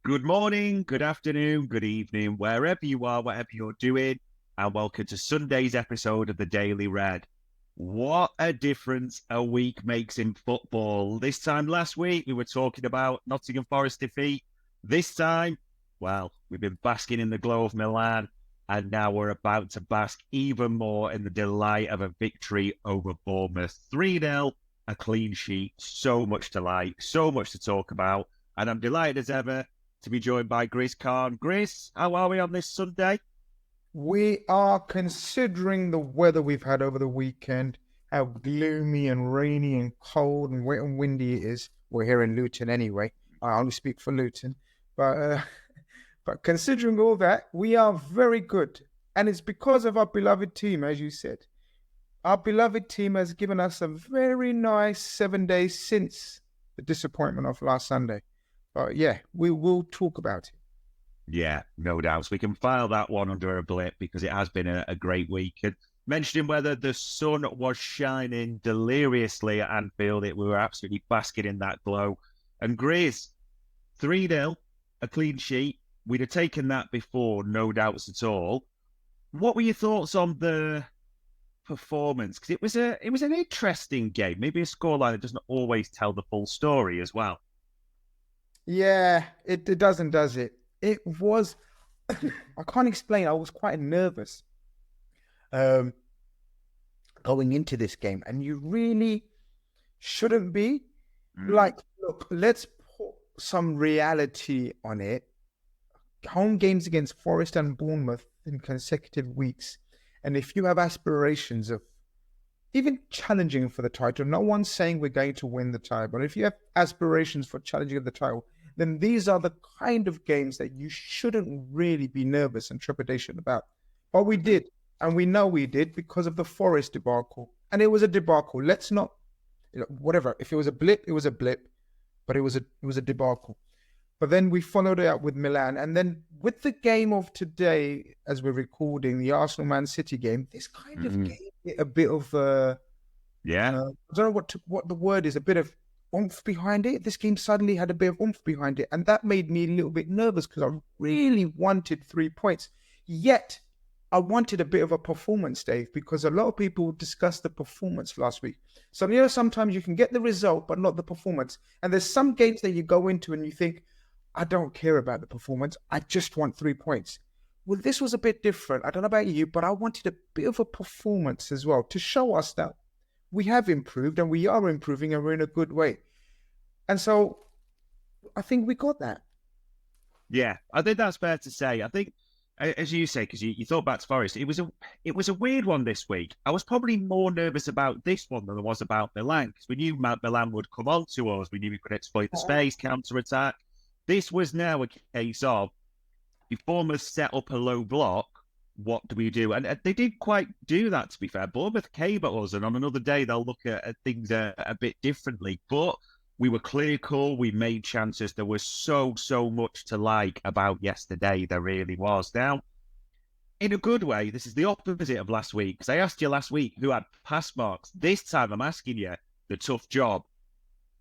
Good morning, good afternoon, good evening, wherever you are, whatever you're doing, and welcome to Sunday's episode of the Daily Red. What a difference a week makes in football. This time last week, we were talking about Nottingham Forest defeat. This time, well, we've been basking in the glow of Milan, and now we're about to bask even more in the delight of a victory over Bournemouth. 3-0, a clean sheet, so much to like, so much to talk about, and I'm delighted as ever to be joined by Grizz Khan. Grizz, how are we on this Sunday? We are considering the weather we've had over the weekend, how gloomy and rainy and cold and wet and windy it is. We're here in Luton anyway. I only speak for Luton. But considering all that, we are very good. And it's because of our beloved team, as you said. Our beloved team has given us a very nice 7 days since the disappointment of last Sunday. But yeah, we will talk about it. Yeah, no doubt. So we can file that one under a blip because it has been a great week. And mentioning whether the sun was shining deliriously at Anfield, we were absolutely basking in that glow. And Grizz, 3-0, a clean sheet. We'd have taken that before, no doubts at all. What were your thoughts on the performance? Because it was an interesting game. Maybe a scoreline that doesn't always tell the full story as well. Yeah, it doesn't, does it? It was, I can't explain. I was quite nervous going into this game. And you really shouldn't be. Like, look, let's put some reality on it. Home games against Forest and Bournemouth in consecutive weeks. And if you have aspirations of even challenging for the title, no one's saying we're going to win the title, but if you have aspirations for challenging the title, then these are the kind of games that you shouldn't really be nervous and trepidation about. But we did, and we know we did because of the Forest debacle. And it was a debacle. Let's not, whatever. If it was a blip, it was a blip, but it was a debacle. But then we followed it up with Milan, and then with the game of today, as we're recording, the Arsenal-Man City game, this kind of gave it a bit of, I don't know what the word is, a bit of oomph behind it. This game suddenly had a bit of oomph behind it, and that made me a little bit nervous because I really wanted 3 points. Yet, I wanted a bit of a performance, Dave, because a lot of people discussed the performance last week. So, sometimes you can get the result, but not the performance. And there's some games that you go into and you think, I don't care about the performance. I just want 3 points. Well, this was a bit different. I don't know about you, but I wanted a bit of a performance as well to show us that we have improved and we are improving and we're in a good way. And so I think we got that. Yeah, I think that's fair to say. I think, as you say, because you thought back to Forest, it was a weird one this week. I was probably more nervous about this one than I was about Milan because we knew Milan would come on to us. We knew we could exploit the space, counter-attack. This was now a case of, if Bournemouth set up a low block, what do we do? And they did quite do that, to be fair. Bournemouth came at us, and on another day, they'll look at things a bit differently. But we were clinical. We made chances. There was so much to like about yesterday. There really was. Now, in a good way, this is the opposite of last week. Because I asked you last week who had pass marks. This time, I'm asking you the tough job.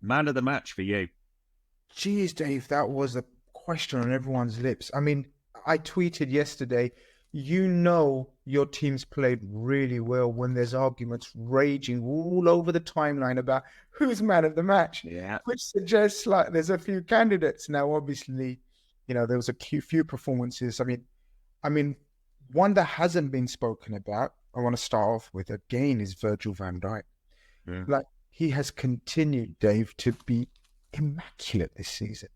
Man of the match for you. Jeez, Dave, that was a question on everyone's lips. I mean, I tweeted yesterday, your team's played really well when there's arguments raging all over the timeline about who's man of the match. Yeah. Which suggests like there's a few candidates. Now, obviously, there was a few performances. I mean, one that hasn't been spoken about, I want to start off with again, is Virgil van Dijk. Yeah. Like, he has continued, Dave, to be immaculate this season.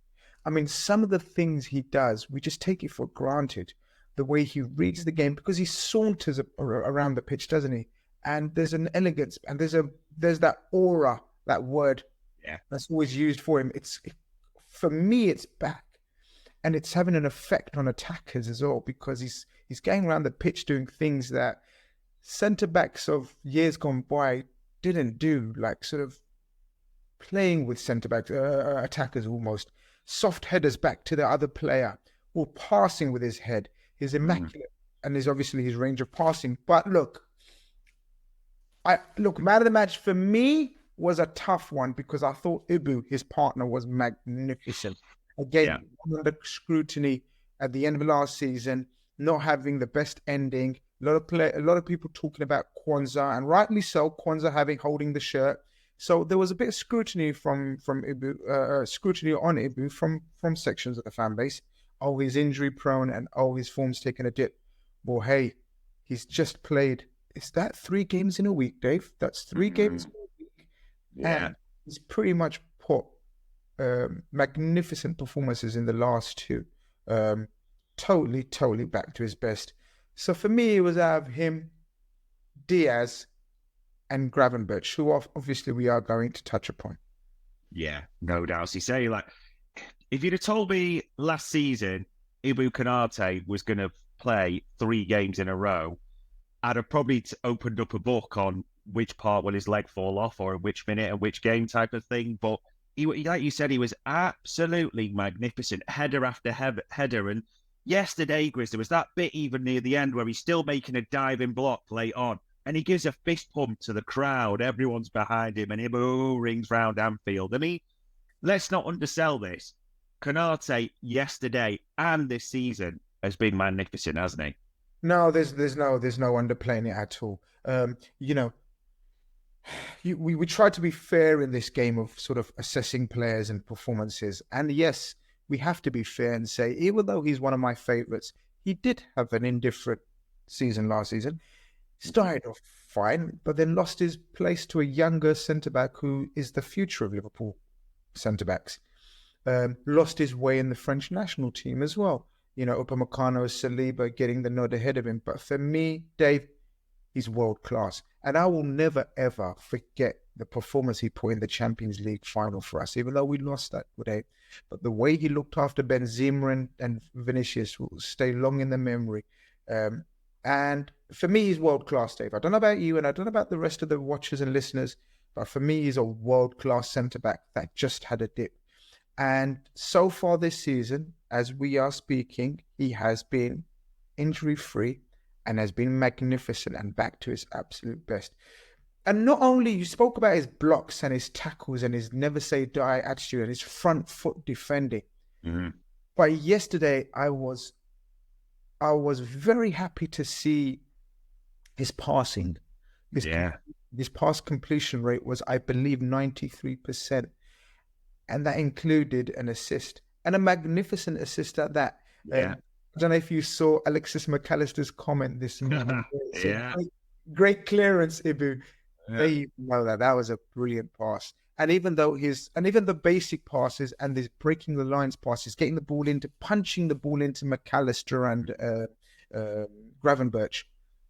I mean, some of the things he does, we just take it for granted. The way he reads the game, because he saunters around the pitch, doesn't he? And there's an elegance, and there's that aura, that word, that's always used for him. For me, it's back, and it's having an effect on attackers as well, because he's going around the pitch doing things that centre backs of years gone by didn't do, like sort of playing with centre backs, attackers almost, soft headers back to the other player, or passing with his head. He's immaculate, and there's obviously his range of passing. But look, man of the match for me was a tough one because I thought Ibu, his partner, was magnificent. Again, under scrutiny at the end of last season, not having the best ending. A lot of people talking about Kwanzaa, and rightly so. Kwanzaa holding the shirt. So there was a bit of scrutiny from Ibu, scrutiny on Ibu from sections of the fan base. Oh, he's injury prone, and oh, his form's taken a dip. Well, hey, he's just played. Is that 3 games in a week, Dave? That's 3 games in a week, and he's pretty much put magnificent performances in the last 2. Totally back to his best. So for me, it was out of him, Diaz, and Gravenberch, who obviously we are going to touch upon. Yeah, no doubt. So you say, like, if you'd have told me last season Ibrahima Konate was going to play 3 games in a row, I'd have probably opened up a book on which part will his leg fall off or which minute and which game type of thing. But he, like you said, he was absolutely magnificent, header after header. And yesterday, Grizz, there was that bit even near the end where he's still making a diving block late on, and he gives a fist pump to the crowd. Everyone's behind him, and Ibu rings round Anfield. I mean, let's not undersell this. Konate yesterday and this season has been magnificent, hasn't he? No, there's no underplaying it at all. We try to be fair in this game of sort of assessing players and performances. And yes, we have to be fair and say, even though he's one of my favourites, he did have an indifferent season last season. Started off fine, but then lost his place to a younger centre-back who is the future of Liverpool centre-backs. Lost his way in the French national team as well. Upamecano, Saliba getting the nod ahead of him. But for me, Dave, he's world class. And I will never, ever forget the performance he put in the Champions League final for us, even though we lost that today. But the way he looked after Benzema and Vinicius will stay long in the memory. And for me, he's world class, Dave. I don't know about you, and I don't know about the rest of the watchers and listeners, but for me, he's a world class centre-back that just had a dip. And so far this season, as we are speaking, he has been injury-free and has been magnificent and back to his absolute best. And not only, you spoke about his blocks and his tackles and his never say die attitude and his front foot defending. Mm-hmm. But yesterday, I was very happy to see his passing. His pass completion rate was, I believe, 93%. And that included an assist, and a magnificent assist at that. I don't know if you saw Alexis McAllister's comment this morning. Great clearance, Ibu. They know that was a brilliant pass. And even the basic passes and this breaking the lines passes, getting the ball into, punching the ball into McAllister and Gravenberch,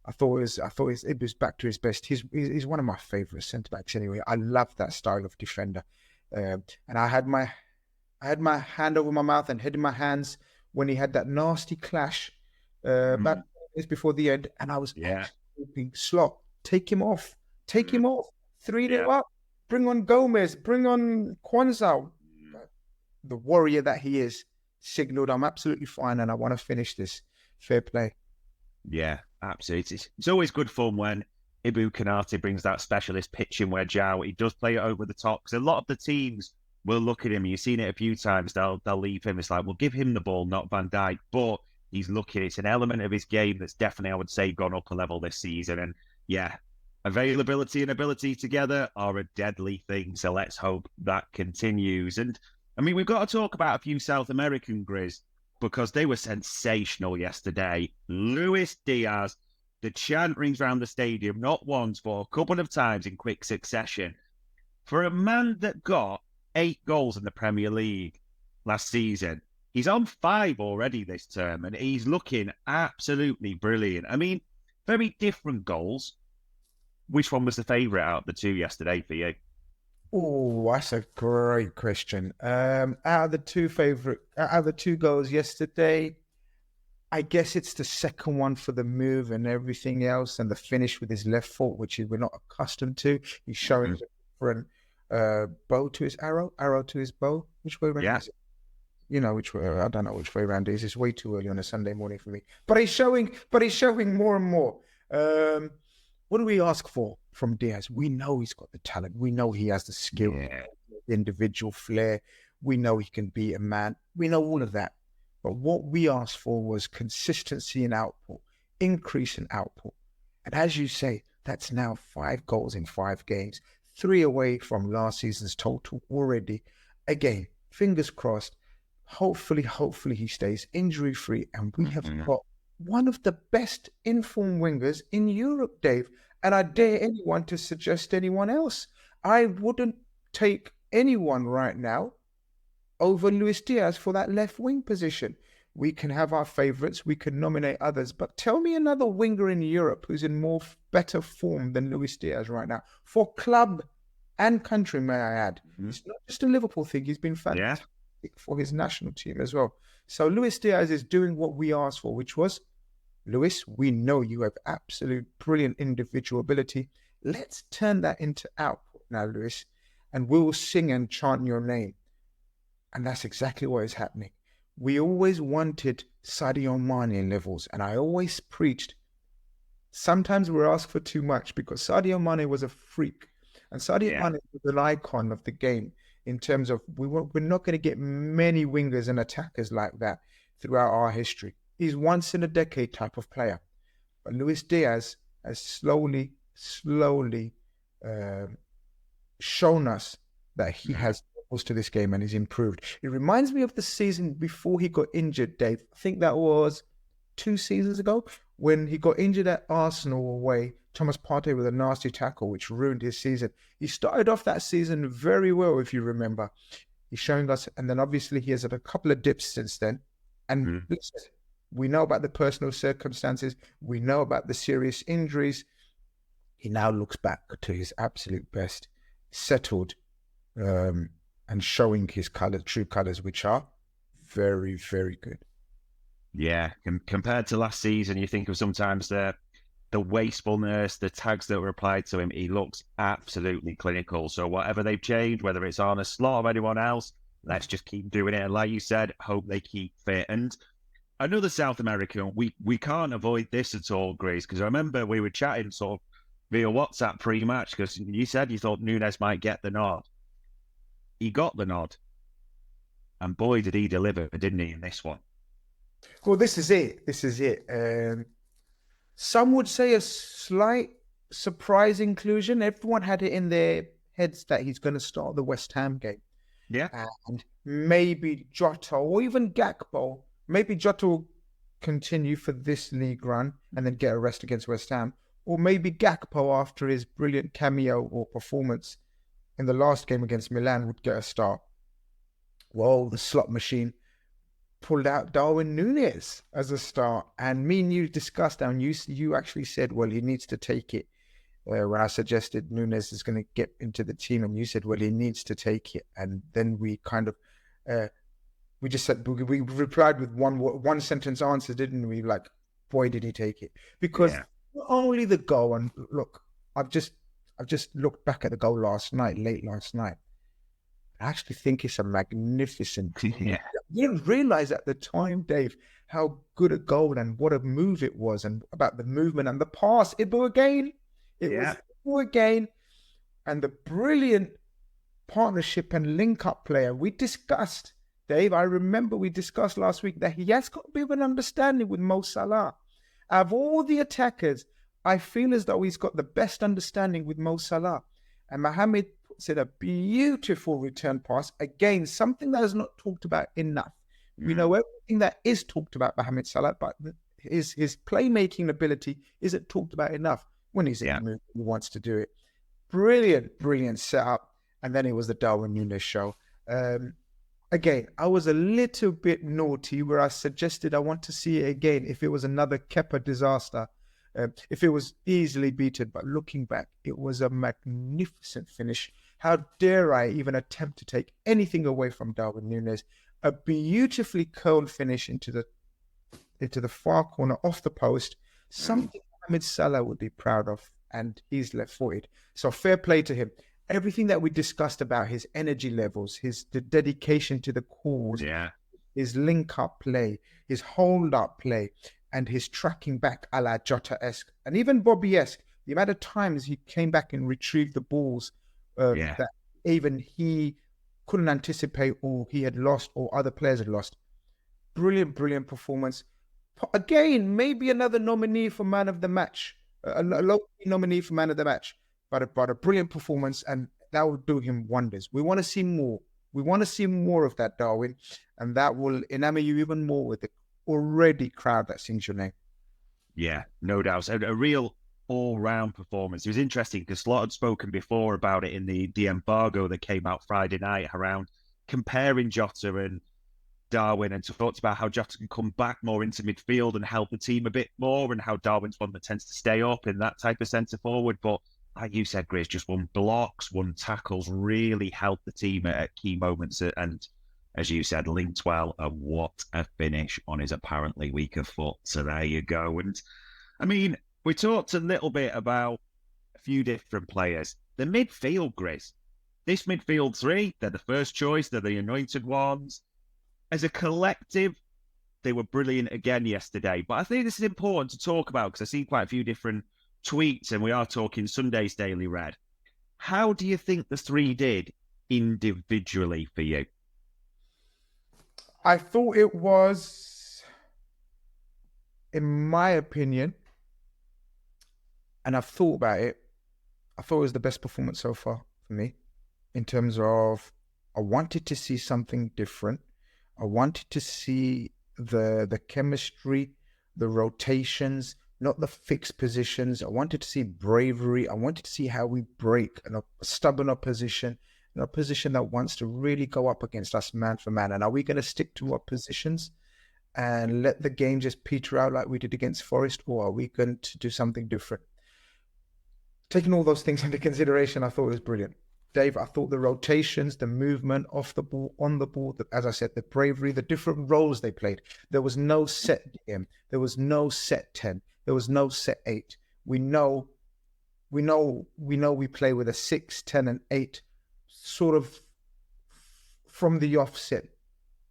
I thought it was back to his best. He's one of my favourite centre backs anyway. I love that style of defender. And I had my hand over my mouth and head in my hands when he had that nasty clash back before the end, and I was hoping, Slot, take him off, 3-0 up, bring on Gomez, bring on Kwanzaa. The warrior that he is signalled, I'm absolutely fine and I want to finish this. Fair play. Yeah, absolutely. It's always good fun when Ibrahima Konate brings that specialist pitching wedge out. He does play it over the top, because a lot of the teams will look at him. You've seen it a few times. They'll leave him. It's like, we'll give him the ball, not Van Dijk. But he's looking. It's an element of his game that's definitely, I would say, gone up a level this season. And yeah, availability and ability together are a deadly thing. So let's hope that continues. And I mean, we've got to talk about a few South American Grizz, because they were sensational yesterday. Luis Diaz. The chant rings around the stadium, not once, but a couple of times in quick succession. For a man that got 8 goals in the Premier League last season, he's on 5 already this term, and he's looking absolutely brilliant. I mean, very different goals. Which one was the favourite out of the 2 yesterday for you? Oh, that's a great question. Out of the 2 goals yesterday, I guess it's the second one for the move and everything else, and the finish with his left foot, which we're not accustomed to. He's showing a different bow to his arrow to his bow. Which way around is it? Which way? I don't know which way around it is. It's way too early on a Sunday morning for me. But he's showing more and more. What do we ask for from Diaz? We know he's got the talent. We know he has the skill, the individual flair. We know he can be a man. We know all of that. But what we asked for was consistency in output, increase in output. And as you say, that's now 5 goals in 5 games, 3 away from last season's total already. Again, fingers crossed. Hopefully he stays injury-free. And we have got one of the best informed wingers in Europe, Dave. And I dare anyone to suggest anyone else. I wouldn't take anyone right now over Luis Diaz for that left wing position. We can have our favourites, we can nominate others, but tell me another winger in Europe who's in better form than Luis Diaz right now, for club and country, may I add. It's not just a Liverpool thing, he's been fantastic for his national team as well. So Luis Diaz is doing what we asked for, which was, Luis, we know you have absolute brilliant individual ability. Let's turn that into output now, Luis, and we'll sing and chant your name. And that's exactly what is happening. We always wanted Sadio Mane levels, and I always preached, sometimes we're asked for too much, because Sadio Mane was a freak. And Sadio Mane was an icon of the game in terms of we're not going to get many wingers and attackers like that throughout our history. He's once in a decade type of player. But Luis Diaz has slowly shown us that he has to this game and he's improved. It reminds me of the season before he got injured, Dave. I think that was 2 seasons ago when he got injured at Arsenal away. Thomas Partey with a nasty tackle which ruined his season. He started off that season very well, if you remember. He's showing us, and then obviously he has had a couple of dips since then. And listen, we know about the personal circumstances. We know about the serious injuries. He now looks back to his absolute best, settled, and showing his true colours, which are very, very good. Yeah, compared to last season, you think of sometimes the wastefulness, the tags that were applied to him. He looks absolutely clinical. So whatever they've changed, whether it's Arne Slot or anyone else, let's just keep doing it. And like you said, hope they keep fit. And another South American, we can't avoid this at all, Grizz, because I remember we were chatting sort of via WhatsApp pre-match, because you said you thought Nunez might get the nod. He got the nod. And boy, did he deliver, didn't he, in this one? Well, this is it. Some would say a slight surprise inclusion. Everyone had it in their heads that he's going to start the West Ham game. Yeah. And maybe Jota or even Gakpo. Maybe Jota will continue for this league run and then get a rest against West Ham. Or maybe Gakpo, after his brilliant cameo or performance in the last game against Milan, would get a start. Well, the slot machine pulled out Darwin Nunez as a start. And me and you discussed, and you actually said, well, he needs to take it. When I suggested Nunez is going to get into the team, and you said, well, he needs to take it. And then we kind of, we just said, we replied with one sentence answer, didn't we? Like, boy, did he take it. Because not only the goal, and look, I've just looked back at the goal late last night. I actually think it's a magnificent. Yeah. You didn't realize at the time, Dave, how good a goal and what a move it was, and about the movement and the pass. It was again, and the brilliant partnership and link-up player. We discussed, Dave, I remember we discussed last week that he has got a bit of an understanding with Mo Salah. Out of all the attackers, I feel as though he's got the best understanding with Mo Salah. And Mohamed said a beautiful return pass. Again, something that is not talked about enough. We know everything that is talked about Mohamed Salah, but his playmaking ability isn't talked about enough. When he's in the mood, he wants to do it. Brilliant setup. And then it was the Darwin Nunez show. Again, I was a little bit naughty where I suggested I want to see it again if it was another Kepa disaster. If it was easily beaten, but looking back, it was a magnificent finish. How dare I even attempt to take anything away from Darwin Nunez? A beautifully curled finish into the far corner off the post. Something Mohamed Salah would be proud of, and he's left-footed. So fair play to him. Everything that we discussed about his energy levels, the dedication to the cause, his link-up play, his hold-up play, and his tracking back a la Jota-esque, and even Bobby-esque, the amount of times he came back and retrieved the balls that even he couldn't anticipate, or he had lost, or other players had lost. Brilliant performance. Again, maybe another nominee for man of the match, a low nominee for man of the match, but a brilliant performance, and that will do him wonders. We want to see more. We want to see more of that, Darwin, and that will enamor you even more with the already crowd that sings your name. Yeah, no doubt. A real all-round performance. It was interesting because Slot had spoken before about it in the embargo that came out Friday night around comparing Jota and Darwin, and talked about how Jota can come back more into midfield and help the team a bit more, and how Darwin's one that tends to stay up in that type of centre forward. But like you said, Grizz, just won blocks, won tackles, really helped the team at key moments. And as you said, linked well. And what a finish on his apparently weaker foot. So there you go. And I mean, we talked a little bit about a few different players. The midfield, Grizz, this midfield three, they're the first choice. They're the anointed ones. As a collective, they were brilliant again yesterday. But I think this is important to talk about because I see quite a few different tweets, and we are talking Sunday's Daily Red. How do you think the three did individually for you? I thought it was, in my opinion, and I've thought about it, I thought it was the best performance so far for me in terms of I wanted to see something different. I wanted to see the chemistry, the rotations, not the fixed positions. I wanted to see bravery. I wanted to see how we break a stubborn opposition, an opposition that wants to really go up against us man for man. And are we going to stick to our positions and let the game just peter out like we did against Forest, or are we going to do something different? Taking all those things into consideration, I thought it was brilliant. Dave, I thought the rotations, the movement off the ball, on the ball, as I said, the bravery, the different roles they played. There was no set DM. There was no set 10. There was no set 8. We know we play with a 6, 10, and 8 sort of from the offset.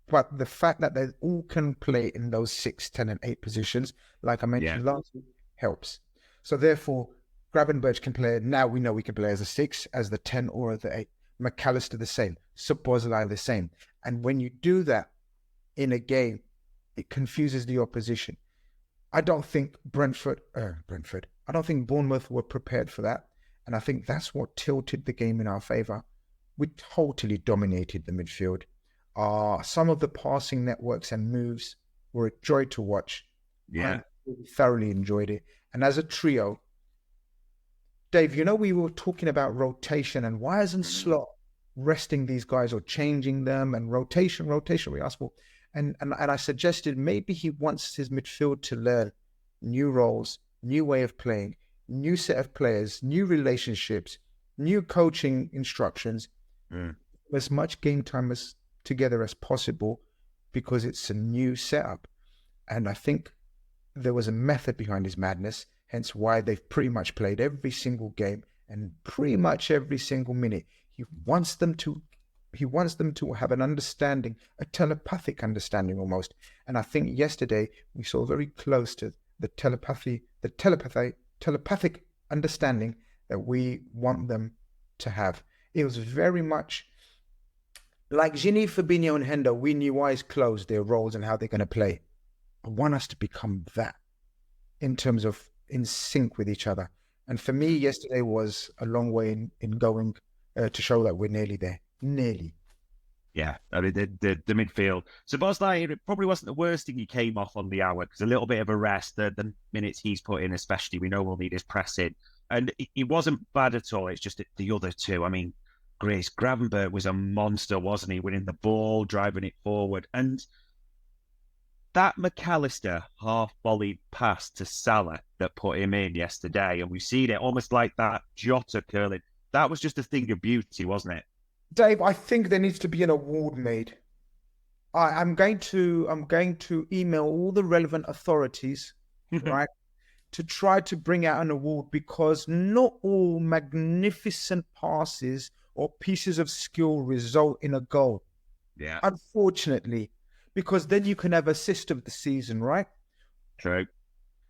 But the fact that they all can play in those 6, 10, and 8 positions, like I mentioned last week, helps. So therefore, Gravenberch can play. Now we know we can play as a 6, as the 10, or as the 8. McAllister the same. Szoboszlai the same. And when you do that in a game, it confuses the opposition. I don't think I don't think Bournemouth were prepared for that. And I think that's what tilted the game in our favour. We totally dominated the midfield. Some of the passing networks and moves were a joy to watch. Yeah. I really thoroughly enjoyed it. And as a trio, Dave, we were talking about rotation and why isn't Slot resting these guys or changing them, and rotation we asked for. And I suggested maybe he wants his midfield to learn new roles, new way of playing, new set of players, new relationships, new coaching instructions, as much game time as together as possible, because it's a new setup. And I think there was a method behind his madness, hence why they've pretty much played every single game and pretty much every single minute. He wants them to have an understanding, a telepathic understanding almost. And I think yesterday we saw very close to the telepathic understanding that we want them to have. It was very much like Gini, Fabinho, and Hendo. We knew eyes closed their roles and how they're going to play. I want us to become that in terms of in sync with each other. And for me, yesterday was a long way in going to show that we're nearly there. Nearly. Yeah, I mean, the midfield. So, Bosley, it probably wasn't the worst thing he came off on the hour, because a little bit of a rest, the minutes he's put in, especially, we know we'll need his pressing. And he wasn't bad at all. It's just the other two. I mean, Gravenberch was a monster, wasn't he? Winning the ball, driving it forward. And that McAllister half-volleyed pass to Salah that put him in yesterday, and we've seen it almost like that Jota curling. That was just a thing of beauty, wasn't it? Dave, I think there needs to be an award made. I'm going to email all the relevant authorities, right, to try to bring out an award, because not all magnificent passes or pieces of skill result in a goal. Yeah. Unfortunately, because then you can have assist of the season, right? True.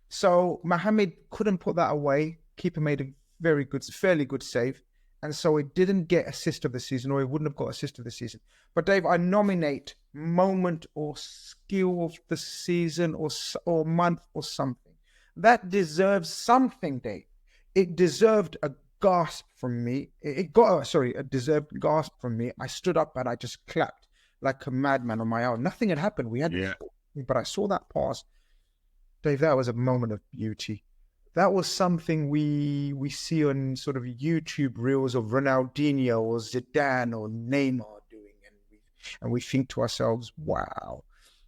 So Mohamed couldn't put that away. Keeper made a fairly good save. and so it didn't get assist of the season, or it wouldn't have got assist of the season. But Dave, I nominate moment or skill of the season or month or something. That deserves something, Dave. It deserved a gasp from me. A deserved gasp from me. I stood up and I just clapped like a madman on my own. Nothing had happened. We had, but I saw that pass. Dave, that was a moment of beauty. That was something we see on sort of YouTube reels of Ronaldinho or Zidane or Neymar doing, and we think to ourselves, wow.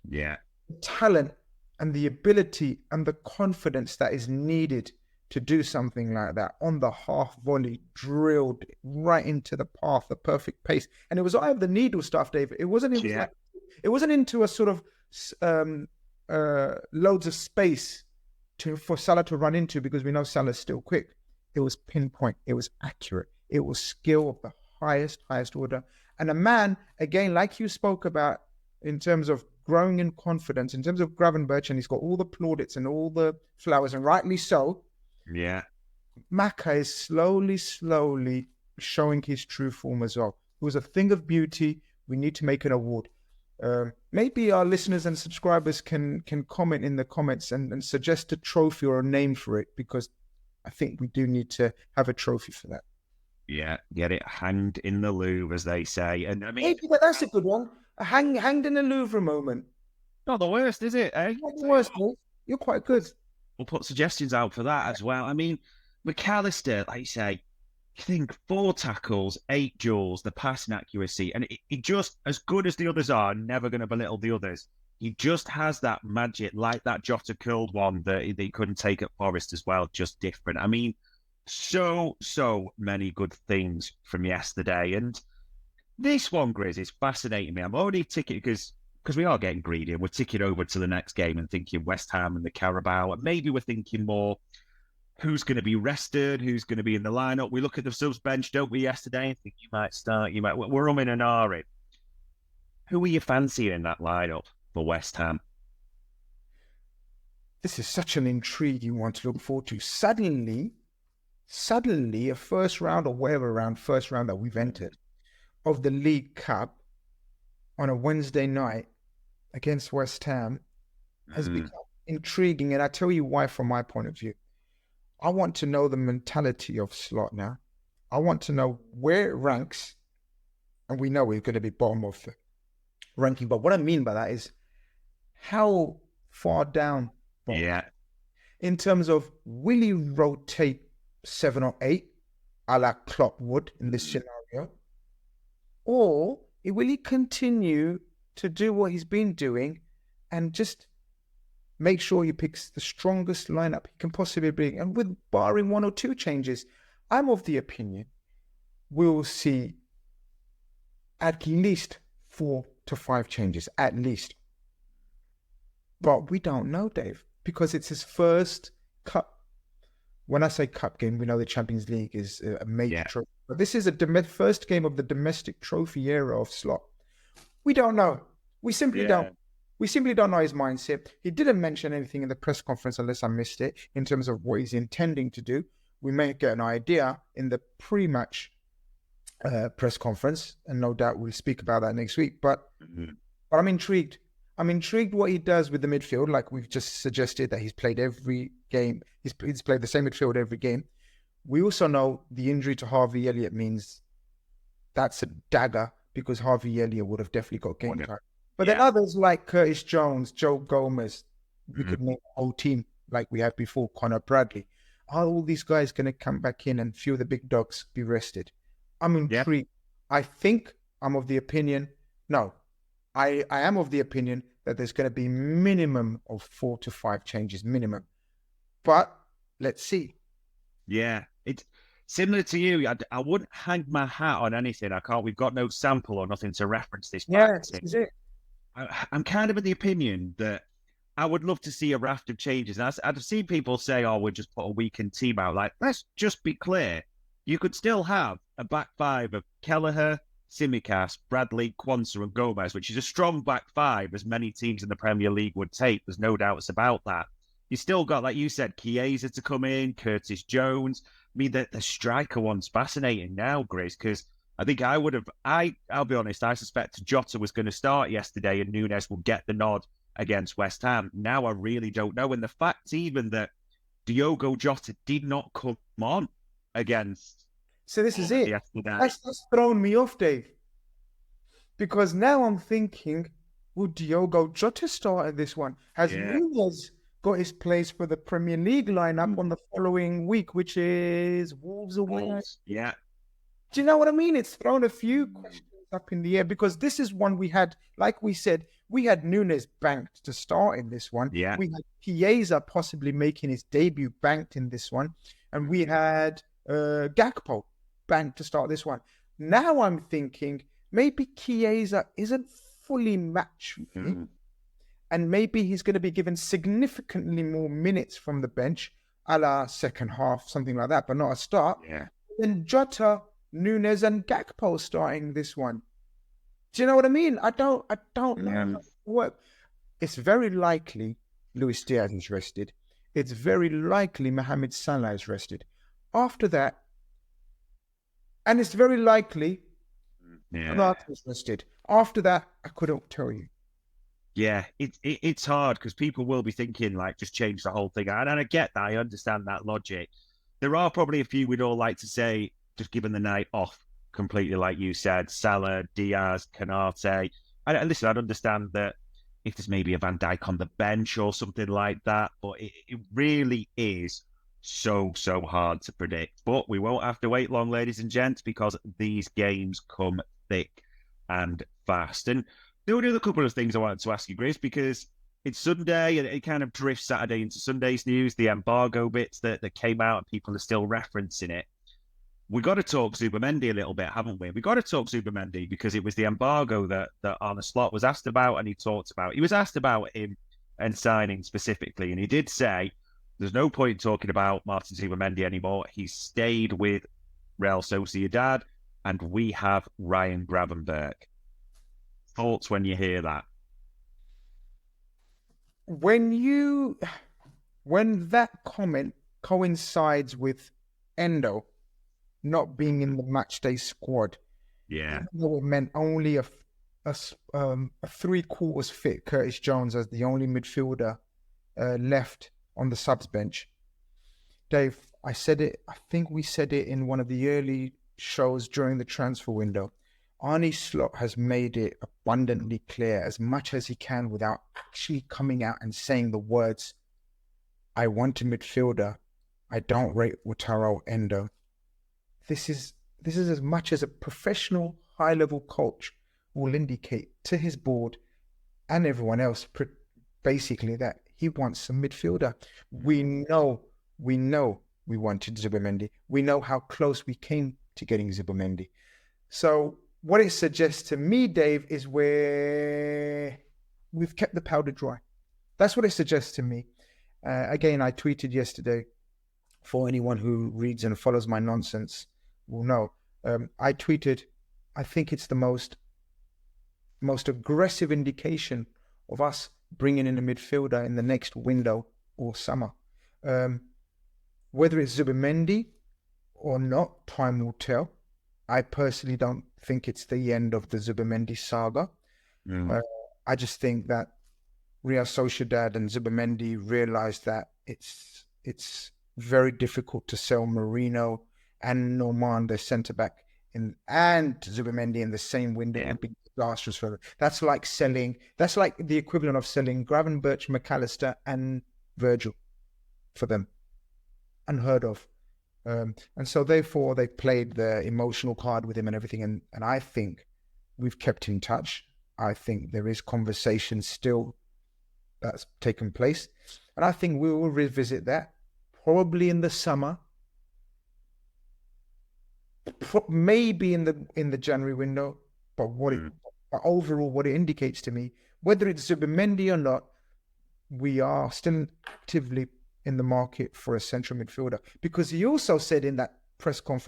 Yeah. The talent and the ability and the confidence that is needed to do something like that on the half volley, drilled right into the path, the perfect pace. And it was eye of the needle stuff, David. It wasn't into a sort of loads of space for Salah to run into, because we know Salah's still quick. It was pinpoint. It was accurate. It was skill of the highest order. And a man, again, like you spoke about in terms of growing in confidence, in terms of Gravenberch, and he's got all the plaudits and all the flowers, and rightly so. Yeah. Maka is slowly showing his true form as well. It was a thing of beauty. We need to make an award. Maybe our listeners and subscribers can comment in the comments and suggest a trophy or a name for it, because I think we do need to have a trophy for that. Yeah, get it hanged in the Louvre, as they say. And I mean, maybe that's a good one. A hanged in the Louvre moment. Not the worst, is it? Eh? Not the worst, mate. You're quite good. We'll put suggestions out for that as well. I mean, McAllister, like you say, you think 4 tackles, 8 duels, the passing accuracy, and he just, as good as the others are, never going to belittle the others. He just has that magic, like that Jota curled one that he couldn't take at Forest as well, just different. I mean, so many good things from yesterday. And this one, Grizz, is fascinating me. I'm already ticking because we are getting greedy and we're ticking over to the next game and thinking West Ham and the Carabao. And maybe we're thinking more who's going to be rested, who's going to be in the lineup. We look at the subs bench, don't we, yesterday, and think you might start, you might. We're umming and ahhing. Who are you fancying in that lineup for West Ham? This is such an intriguing one to look forward to. Suddenly, a first round or whatever first round that we've entered of the League Cup on a Wednesday night against West Ham has become intriguing. And I tell you why, from my point of view. I want to know the mentality of Slot now. I want to know where it ranks. And we know we're going to be bottom of the ranking. But what I mean by that is how far down. Yeah. In terms of, will he rotate 7 or 8, a la Klopp would in this scenario? Or will he continue to do what he's been doing and just make sure he picks the strongest lineup he can possibly bring, and with barring 1 or 2 changes? I'm of the opinion we'll see at least 4 to 5 changes, at least. But we don't know, Dave, because it's his first cup. When I say cup game, we know the Champions League is a major trophy. But this is a first game of the domestic trophy era of Slot. We don't know. We simply don't. We simply don't know his mindset. He didn't mention anything in the press conference, unless I missed it, in terms of what he's intending to do. We may get an idea in the pre-match press conference, and no doubt we'll speak about that next week. But I'm intrigued. I'm intrigued what he does with the midfield, like we've just suggested, that he's played every game. He's played the same midfield every game. We also know the injury to Harvey Elliott means that's a dagger, because Harvey Elliott would have definitely got game time. But then others like Curtis Jones, Joe Gomez, we could name a whole team like we had before, Connor Bradley. Are all these guys going to come back in and few of the big dogs be rested? I'm intrigued. I think I'm of the opinion, I am of the opinion that there's going to be minimum of 4 to 5 changes, minimum. But let's see. Yeah. It's similar to you. I wouldn't hang my hat on anything. We've got no sample or nothing to reference this. Yeah, this is it. I'm kind of of the opinion that I would love to see a raft of changes. And I've seen people say, we'll just put a weakened team out. Like, let's just be clear. You could still have a back 5 of Kelleher, Tsimikas, Bradley, Quansah and Gomez, which is a strong back 5, as many teams in the Premier League would take. There's no doubts about that. you still got, like you said, Chiesa to come in, Curtis Jones. I mean, the striker one's fascinating now, Grizz, because I think I'll be honest, I suspect Jota was going to start yesterday and Nunez will get the nod against West Ham. Now I really don't know. And the fact even that Diogo Jota did not come on against... So this is it. Yesterday. That's thrown me off, Dave. Because now I'm thinking, will Diogo Jota start at this one? Has Nunez got his place for the Premier League lineup on the following week, which is Wolves away? Yeah. Do you know what I mean? It's thrown a few questions up in the air because this is one we had, like we said, we had Nunez banked to start in this one. Yeah. We had Chiesa possibly making his debut banked in this one. And we had Gakpo banked to start this one. Now I'm thinking maybe Chiesa isn't fully match fit, and maybe he's going to be given significantly more minutes from the bench, a la second half, something like that, but not a start. Yeah. Then Jota, Nunez, and Gakpo starting this one. Do you know what I mean? I don't know what. It's very likely Luis Diaz is rested. It's very likely Mohamed Salah is rested. After that, and it's very likely Konate is rested. After that, I couldn't tell you. Yeah, it's hard because people will be thinking, like, just change the whole thing. And I get that. I understand that logic. There are probably a few we'd all like to say, just given the night off completely, like you said, Salah, Diaz, Konate. And listen, I'd understand that if there's maybe a Van Dijk on the bench or something like that, but it really is so hard to predict. But we won't have to wait long, ladies and gents, because these games come thick and fast. And there were a couple of things I wanted to ask you, Grizz, because it's Sunday and it kind of drifts Saturday into Sunday's news, the embargo bits that came out and people are still referencing it. We got to talk Zubimendi a little bit, haven't we? We got to talk Zubimendi because it was the embargo that Arne Slot was asked about and he talked about. He was asked about him and signing specifically, and he did say there's no point talking about Martin Zubimendi anymore. He's stayed with Real Sociedad and we have Ryan Gravenberch. Thoughts when you hear that? When that comment coincides with Endo not being in the matchday squad, even though it meant only a 3/4 fit Curtis Jones as the only midfielder left on the subs bench. Dave, I said it. I think we said it in one of the early shows during the transfer window. Arne Slot has made it abundantly clear as much as he can without actually coming out and saying the words, I want a midfielder. I don't rate Wataru Endo. This is as much as a professional high-level coach will indicate to his board and everyone else basically that he wants a midfielder. We know we wanted Zubimendi. We know how close we came to getting Zubimendi. So what it suggests to me, Dave, is where we've kept the powder dry. That's what it suggests to me. Again, I tweeted yesterday, for anyone who reads and follows my nonsense will know. I tweeted, I think it's the most aggressive indication of us bringing in a midfielder in the next window or summer. Whether it's Zubimendi or not, time will tell. I personally don't think it's the end of the Zubimendi saga. I just think that Real Sociedad and Zubimendi realized that it's very difficult to sell Marino and Norman, their centre-back, and Zubimendi in the same window. It would be disastrous for them. That's like the equivalent of selling Gravenberch, McAllister, and Virgil for them. Unheard of. And so therefore they played the emotional card with him and everything. And I think we've kept in touch. I think there is conversation still that's taken place. And I think we will revisit that probably in the summer. Maybe in the January window. But overall, what it indicates to me, whether it's Zubimendi or not, we are still actively in the market for a central midfielder, because he also said in that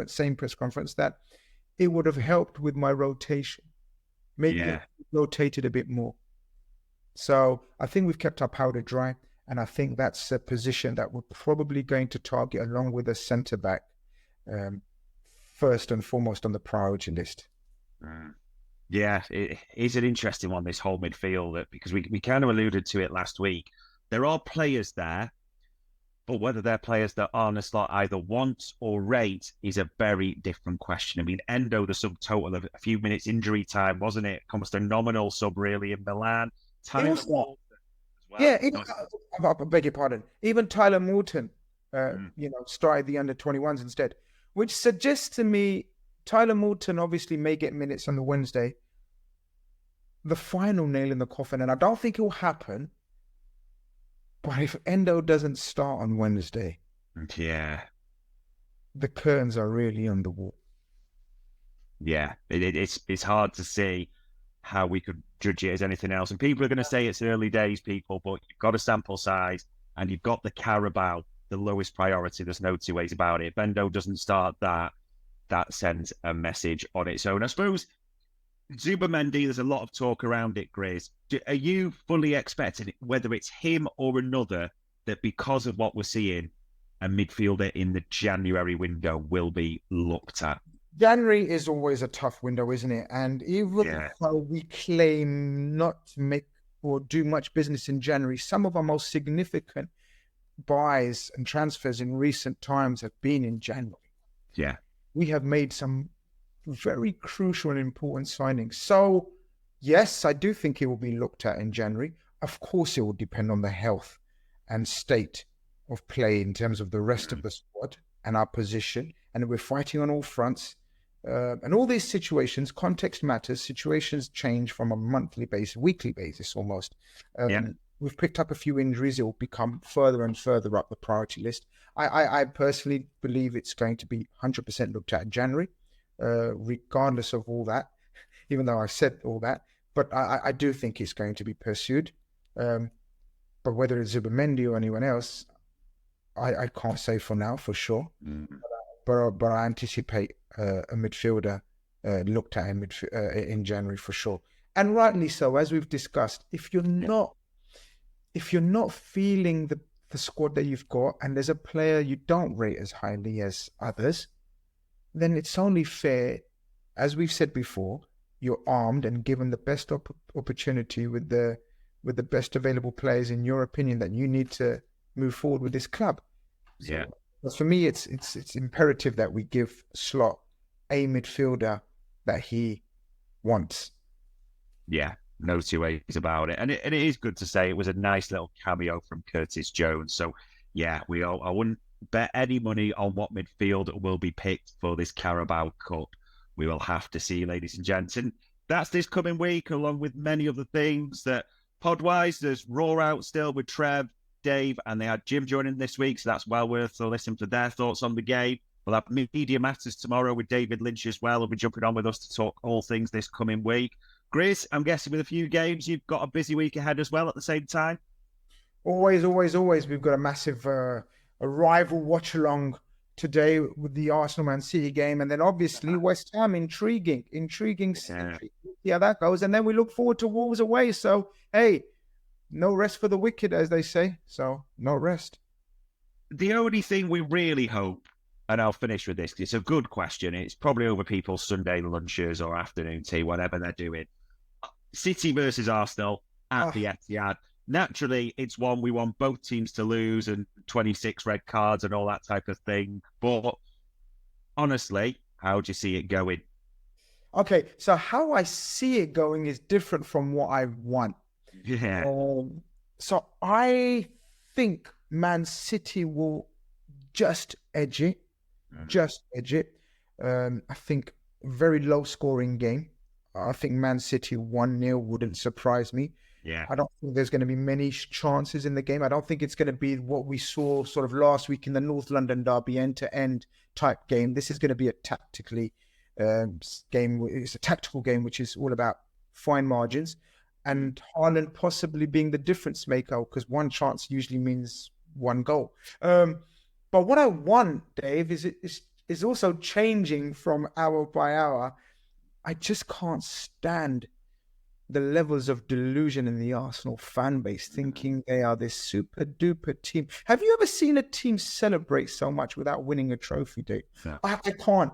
same press conference, that it would have helped with my rotation, maybe rotated a bit more. So I think we've kept our powder dry, And I think that's a position that we're probably going to target along with a centre-back first and foremost on the priority list. Yeah, it is an interesting one, this whole midfield, because we kind of alluded to it last week. There are players there, but whether they're players that Arne Slot either wants or rate is a very different question. I mean, Endo, the subtotal of a few minutes injury time, wasn't it? Almost a nominal sub, really, in Milan. Tyler Morton as well. Yeah, I beg your pardon. Even Tyler Morton, started the under-21s instead, which suggests to me Tyler Morton obviously may get minutes on the Wednesday. The final nail in the coffin, and I don't think it will happen, but if Endo doesn't start on Wednesday, yeah, the curtains are really on the wall. Yeah, it's hard to see how we could judge it as anything else. And people are going to say it's early days, people, but you've got a sample size and you've got the Carabao, the lowest priority. There's no two ways about it. If Endo doesn't start that sends a message on its own. I suppose Zubimendi, there's a lot of talk around it, Grizz. Are you fully expecting, whether it's him or another, that because of what we're seeing, a midfielder in the January window will be looked at? January is always a tough window, isn't it? And even though we claim not to make or do much business in January, some of our most significant buys and transfers in recent times have been in January. Yeah. We have made some very crucial and important signings. So, yes, I do think it will be looked at in January. Of course, it will depend on the health and state of play in terms of the rest of the squad and our position. And we're fighting on all fronts. And all these situations, context matters. Situations change from a monthly basis, weekly basis almost. We've picked up a few injuries. It will become further and further up the priority list. I personally believe it's going to be 100% looked at in January. Regardless of all that, even though I said all that, but I do think it's going to be pursued. But whether it's Zubimendi or anyone else, I can't say for now, for sure. But I anticipate a midfielder looked at in January for sure, and rightly so, as we've discussed. If you're not feeling the squad that you've got, and there's a player you don't rate as highly as others, then it's only fair, as we've said before, you're armed and given the best opportunity with the best available players, in your opinion, that you need to move forward with this club. So, for me, it's imperative that we give Slot a midfielder that he wants. Yeah, no two ways about it. And it is good to say it was a nice little cameo from Curtis Jones. So, yeah, I wouldn't bet any money on what midfield will be picked for this Carabao Cup. We will have to see, ladies and gents. And that's this coming week, along with many other things that pod-wise, there's Raw out still with Trev, Dave, and they had Jim joining this week, so that's well worth to listen to their thoughts on the game. We'll have Media Matters tomorrow with David Lynch as well. He'll be jumping on with us to talk all things this coming week. Grizz, I'm guessing with a few games, you've got a busy week ahead as well at the same time? Always. We've got a massive a rival watch-along today with the Arsenal-Man City game, and then obviously West Ham, intriguing. Yeah, that goes. And then we look forward to Wolves away. So, hey, no rest for the wicked, as they say. So, no rest. The only thing we really hope, and I'll finish with this, because it's a good question. It's probably over people's Sunday lunches or afternoon tea, whatever they're doing. City versus Arsenal at the Etihad. Naturally, it's one we want both teams to lose and 26 red cards and all that type of thing. But honestly, how do you see it going? Okay, so how I see it going is different from what I want. Yeah. So I think Man City will just edge it. I think very low scoring game. I think Man City 1-0 wouldn't surprise me. Yeah. I don't think there's going to be many chances in the game. I don't think it's going to be what we saw sort of last week in the North London derby, end-to-end type game. This is going to be a tactical game, which is all about fine margins. And Haaland possibly being the difference maker, because one chance usually means one goal. But what I want, Dave, is also changing from hour by hour. I just can't stand the levels of delusion in the Arsenal fan base, thinking they are this super duper team. Have you ever seen a team celebrate so much without winning a trophy, Dave? No. I can't.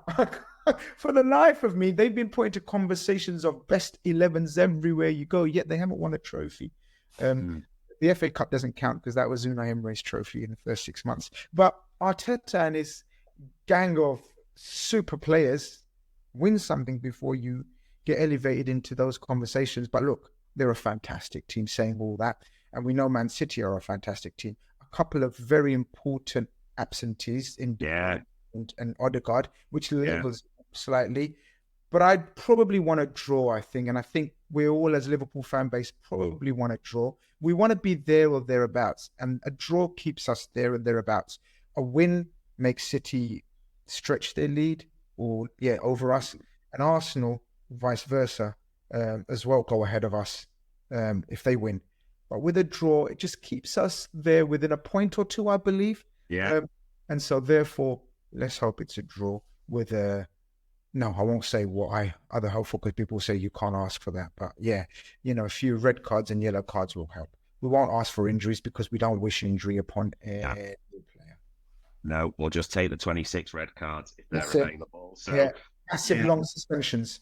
For the life of me, they've been put into conversations of best 11s everywhere you go, yet they haven't won a trophy. The FA Cup doesn't count because that was Unai Emery's trophy in the first 6 months. But Arteta and his gang of super players win something before you get elevated into those conversations. But look, they're a fantastic team, saying all that. And we know Man City are a fantastic team. A couple of very important absentees in and Odegaard, which levels slightly. But I'd probably want to draw, I think. And I think we all, as Liverpool fan base, probably want to draw. We want to be there or thereabouts. And a draw keeps us there and thereabouts. A win makes City stretch their lead over us. And Arsenal, vice versa, as well, go ahead of us if they win. But with a draw, it just keeps us there within a point or two, I believe. Yeah. And so, therefore, let's hope it's a draw with a... No, I won't say what other hopeful, because people say you can't ask for that. But yeah, a few red cards and yellow cards will help. We won't ask for injuries because we don't wish injury upon any player. No, we'll just take the 26 red cards if they're available. So, massive long suspensions.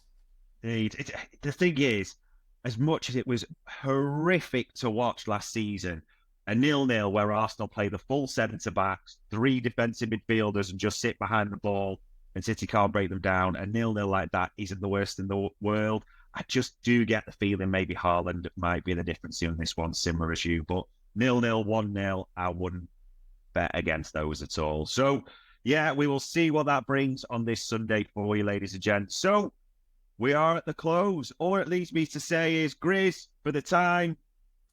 Indeed. The thing is, as much as it was horrific to watch last season, a 0-0 where Arsenal play the full centre-backs, 3 defensive midfielders and just sit behind the ball, and City can't break them down, a 0-0 like that isn't the worst in the world. I just do get the feeling maybe Haaland might be the difference in this one, similar as you, but 0-0, 1-0, I wouldn't bet against those at all. So, yeah, we will see what that brings on this Sunday for you, ladies and gents. So, we are at the close. All it leaves me to say is, Grizz, for the time,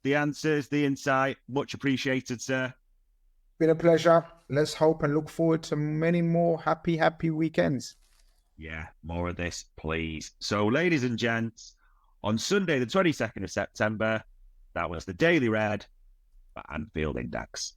the answers, the insight, much appreciated, sir. Been a pleasure. Let's hope and look forward to many more happy weekends. Yeah, more of this, please. So, ladies and gents, on Sunday, the 22nd of September, that was the Daily Red for Anfield Index.